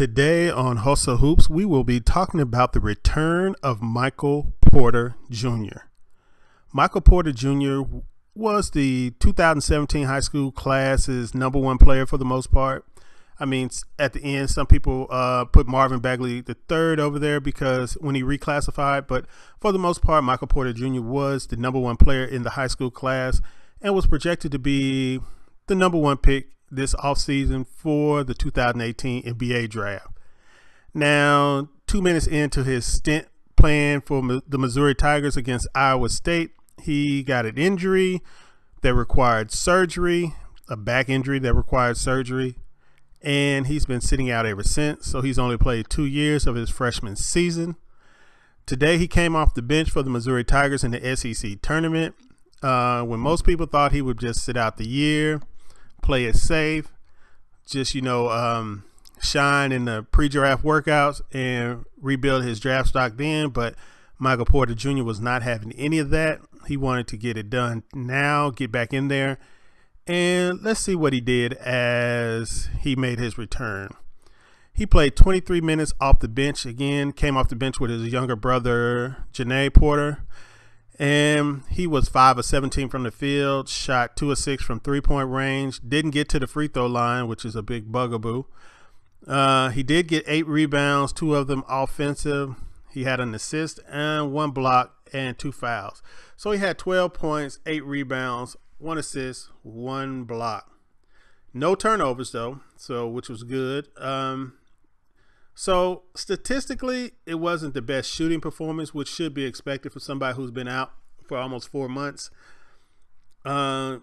Today on Hustle Hoops, we will be talking about the return of Michael Porter Jr. Michael Porter Jr. was the 2017 high school class's #1 player for the most part. I mean, at the end, some people put Marvin Bagley the third over there because when he reclassified, but for the most part, Michael Porter Jr. was the #1 player in the high school class and was projected to be the #1 pick this offseason for the 2018 NBA draft. Now, 2 minutes into his stint playing for the Missouri Tigers against Iowa State, he got an injury that required surgery, a back injury that required surgery, and he's been sitting out ever since. So he's only played 2 years of his freshman season. Today, he came off the bench for the Missouri Tigers in the SEC tournament. When most people thought he would just sit out the year, play it safe, just, shine in the pre-draft workouts and rebuild his draft stock then. But Michael Porter Jr. was not having any of that. He wanted to get it done now, get back in there. And let's see what he did as he made his return. He played 23 minutes off the bench again, came off the bench with his younger brother, Janae Porter. And he was 5 of 17 from the field, shot 2 of 6 from three-point range, didn't get to the free throw line, which is a big bugaboo. He did get 8 rebounds, 2 of them offensive. He had an assist and 1 block and 2 fouls. So he had 12 points, 8 rebounds, 1 assist, 1 block. No turnovers though, which was good. So statistically, it wasn't the best shooting performance, which should be expected for somebody who's been out for almost 4 months. Over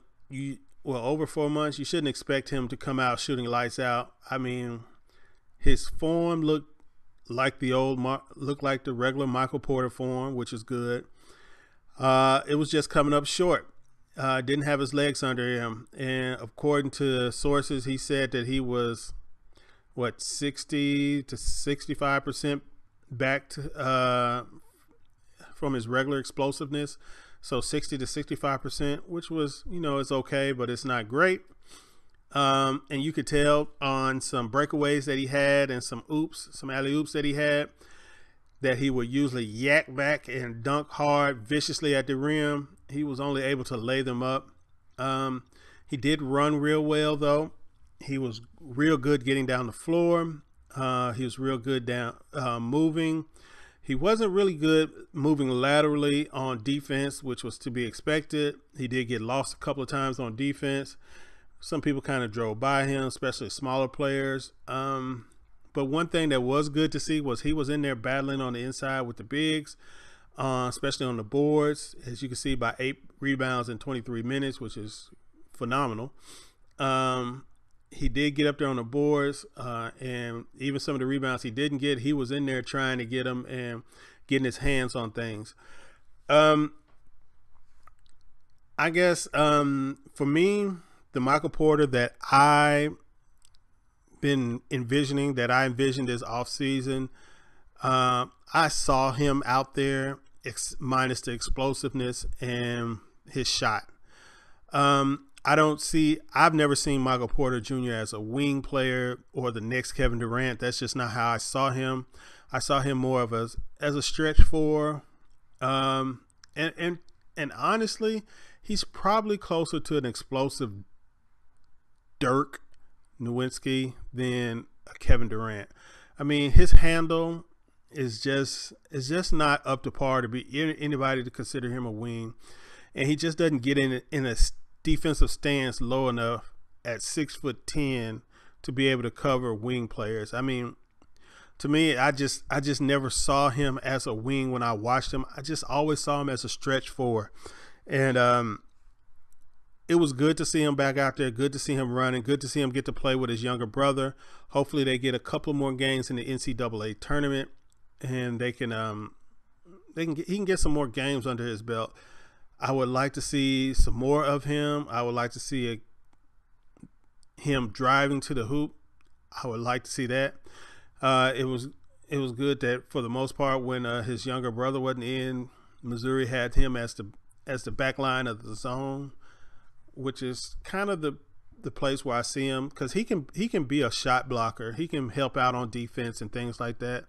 4 months, you shouldn't expect him to come out shooting lights out. I mean, his form looked like the regular Michael Porter form, which is good. It was just coming up short. Didn't have his legs under him, and according to sources, he said that he was 60 to 65% back from his regular explosiveness. So 60 to 65%, which was, it's okay, but it's not great. And you could tell on some breakaways that he had and some alley oops that he had, that he would usually yak back and dunk hard viciously at the rim. He was only able to lay them up. He did run real well though. He was real good getting down the floor. He was real good down moving. He wasn't really good moving laterally on defense, which was to be expected. He did get lost a couple of times on defense. Some people kind of drove by him, especially smaller players. But one thing that was good to see was he was in there battling on the inside with the bigs, especially on the boards, as you can see, by 8 rebounds in 23 minutes, which is phenomenal. He did get up there on the boards, and even some of the rebounds he didn't get, he was in there trying to get them and getting his hands on things. I guess for me, the Michael Porter that I envisioned this offseason, I saw him out there minus the explosiveness and his shot. I've never seen Michael Porter Jr. as a wing player or the next Kevin Durant. That's just not how I saw him. I saw him more of as a stretch four. And honestly, he's probably closer to an explosive Dirk Nowitzki than a Kevin Durant. I mean, his handle is just not up to par to be anybody to consider him a wing. And he just doesn't get in a defensive stance low enough at 6'10" to be able to cover wing players. I mean, to me, I just never saw him as a wing when I watched him. I just always saw him as a stretch four. And it was good to see him back out there, good to see him running, good to see him get to play with his younger brother. Hopefully they get a couple more games in the NCAA tournament, and he can get some more games under his belt. I would like to see some more of him. I would like to see him driving to the hoop. I would like to see that. It was good that for the most part, when his younger brother wasn't in, Missouri had him as the back line of the zone, which is kind of the place where I see him, because he can be a shot blocker. He can help out on defense and things like that.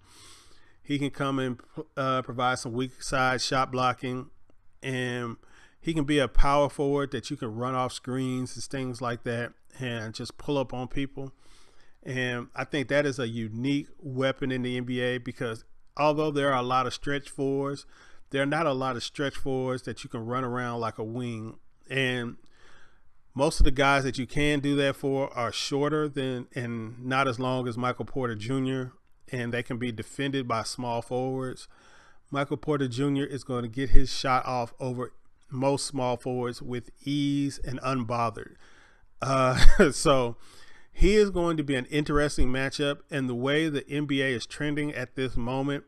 He can come and provide some weak side shot blocking, and he can be a power forward that you can run off screens and things like that and just pull up on people. And I think that is a unique weapon in the NBA, because although there are a lot of stretch fours, there are not a lot of stretch fours that you can run around like a wing. And most of the guys that you can do that for are shorter than and not as long as Michael Porter Jr., and they can be defended by small forwards. Michael Porter Jr. is going to get his shot off over most small forwards with ease and unbothered. So he is going to be an interesting matchup, and the way the NBA is trending at this moment,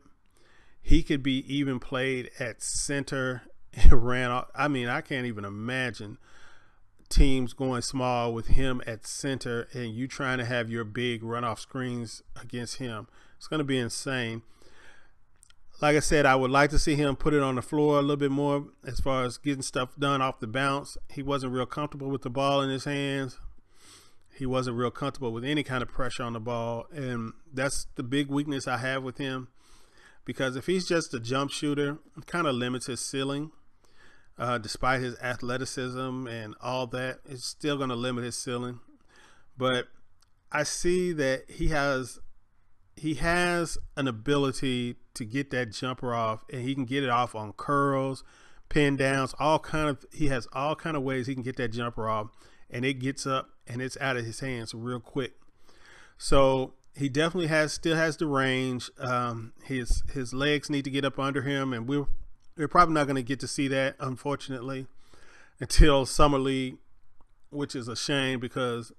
he could be even played at center and ran off. I mean, I can't even imagine teams going small with him at center and you trying to have your big run off screens against him. It's going to be insane. Like I said, I would like to see him put it on the floor a little bit more as far as getting stuff done off the bounce. He wasn't real comfortable with the ball in his hands. He wasn't real comfortable with any kind of pressure on the ball. And that's the big weakness I have with him, because if he's just a jump shooter, it kind of limits his ceiling. Despite his athleticism and all that, it's still going to limit his ceiling. But I see that he has an ability to get that jumper off, and he can get it off on curls, pin downs, he has all kind of ways he can get that jumper off, and it gets up and it's out of his hands real quick. So he definitely still has the range. His legs need to get up under him, and we're probably not going to get to see that, unfortunately, until Summer League, which is a shame, because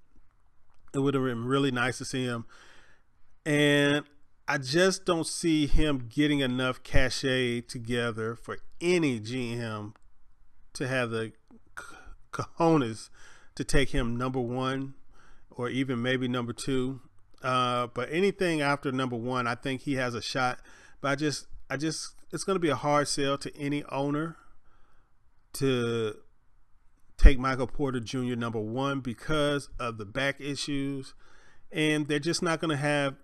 it would have been really nice to see him. And I just don't see him getting enough cachet together for any GM to have the cojones to take him number one or even maybe number two. But anything after number one, I think he has a shot. But it's going to be a hard sell to any owner to take Michael Porter Jr. number one because of the back issues. And they're just not going to have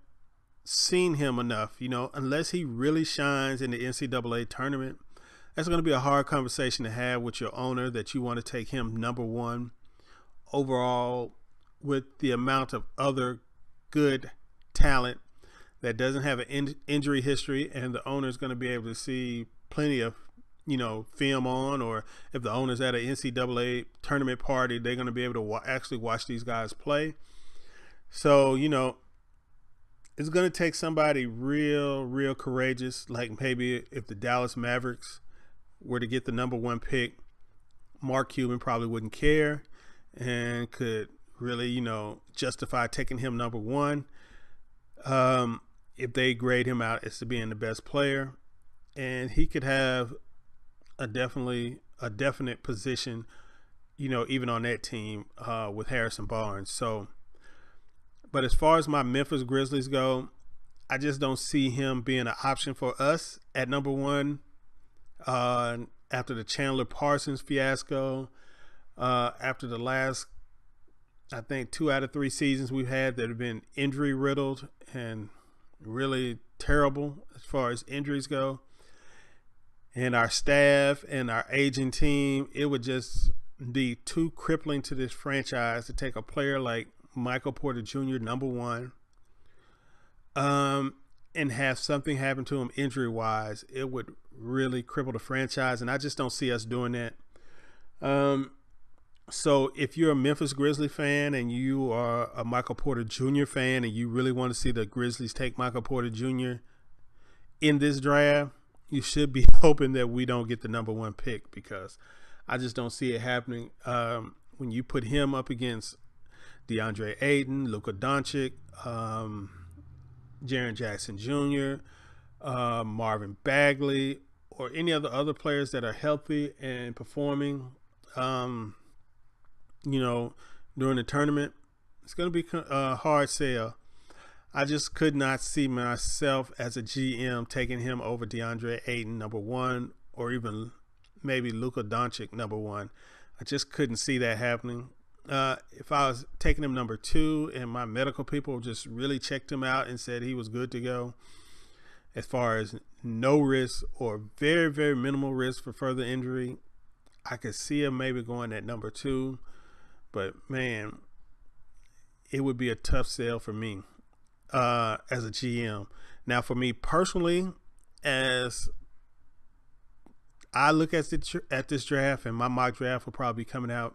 seen him enough, unless he really shines in the NCAA tournament. That's going to be a hard conversation to have with your owner, that you want to take him number one overall with the amount of other good talent that doesn't have an injury history, and the owner is going to be able to see plenty of film on, or if the owner's at an NCAA tournament party, they're going to be able to actually watch these guys play. So it's going to take somebody real courageous, like maybe if the Dallas Mavericks were to get the number one pick, Mark Cuban probably wouldn't care and could really, justify taking him number one. If they grade him out as to being the best player, and he could have a definite position, even on that team with Harrison Barnes. So, but as far as my Memphis Grizzlies go, I just don't see him being an option for us at number one. After the Chandler Parsons fiasco, after the last, I think 2 out of 3 seasons we've had that have been injury riddled and really terrible as far as injuries go, and our staff and our aging team, it would just be too crippling to this franchise to take a player like Michael Porter Jr. number one, and have something happen to him injury wise. It would really cripple the franchise, and I just don't see us doing that. So if you're a Memphis Grizzly fan and you are a Michael Porter Jr. fan and you really want to see the Grizzlies take Michael Porter Jr. in this draft, you should be hoping that we don't get the number one pick, because I just don't see it happening. When you put him up against DeAndre Ayton, Luka Doncic, Jaren Jackson Jr., Marvin Bagley, or any of the other players that are healthy and performing, during the tournament, it's going to be a hard sell. I just could not see myself as a GM taking him over DeAndre Ayton number one, or even maybe Luka Doncic number one. I just couldn't see that happening. If I was taking him number 2 and my medical people just really checked him out and said he was good to go, as far as no risk or very, very minimal risk for further injury, I could see him maybe going at number 2. But man, it would be a tough sell for me as a GM. Now, for me personally, as I look at this draft, and my mock draft will probably be coming out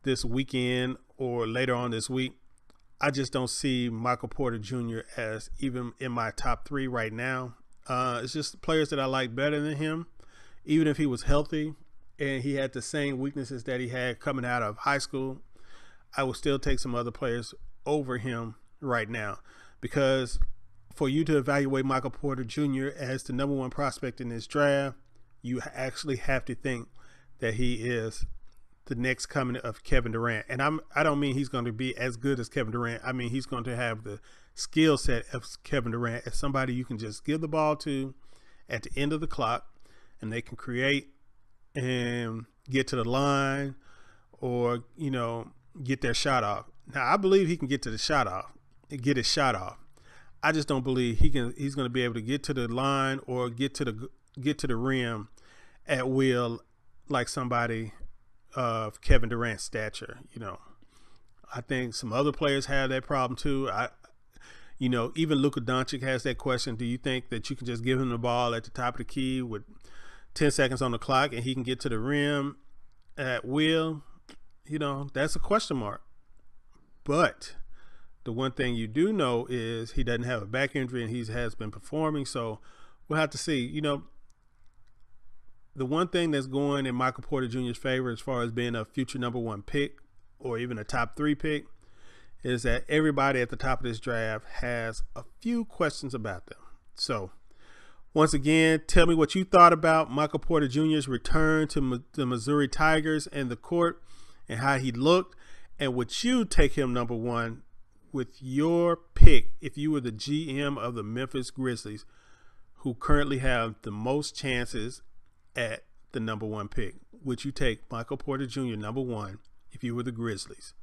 this weekend or later on this week, I just don't see Michael Porter Jr. as even in my top 3 right now. It's just players that I like better than him. Even if he was healthy and he had the same weaknesses that he had coming out of high school, I will still take some other players over him right now, because for you to evaluate Michael Porter Jr. as the number 1 prospect in this draft, you actually have to think that he is the next coming of Kevin Durant. And I don't mean he's going to be as good as Kevin Durant. I mean he's going to have the skill set of Kevin Durant, as somebody you can just give the ball to at the end of the clock, and they can create and get to the line, or get their shot off. Now I believe he can get his shot off. I just don't believe he's going to be able to get to the line or get to the rim at will like somebody of Kevin Durant's stature. I think some other players have that problem too. Even Luka Doncic has that question. Do you think that you can just give him the ball at the top of the key with 10 seconds on the clock and he can get to the rim at will? That's a question mark. But the one thing you do know is he doesn't have a back injury and he has been performing. So we'll have to see. The one thing that's going in Michael Porter Jr.'s favor as far as being a future number 1 pick or even a top 3 pick is that everybody at the top of this draft has a few questions about them. So once again, tell me what you thought about Michael Porter Jr.'s return to the Missouri Tigers and the court, and how he looked, and would you take him number 1 with your pick if you were the GM of the Memphis Grizzlies, who currently have the most chances at the number 1 pick? Would you take Michael Porter Jr. number 1 if you were the Grizzlies?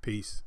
Peace.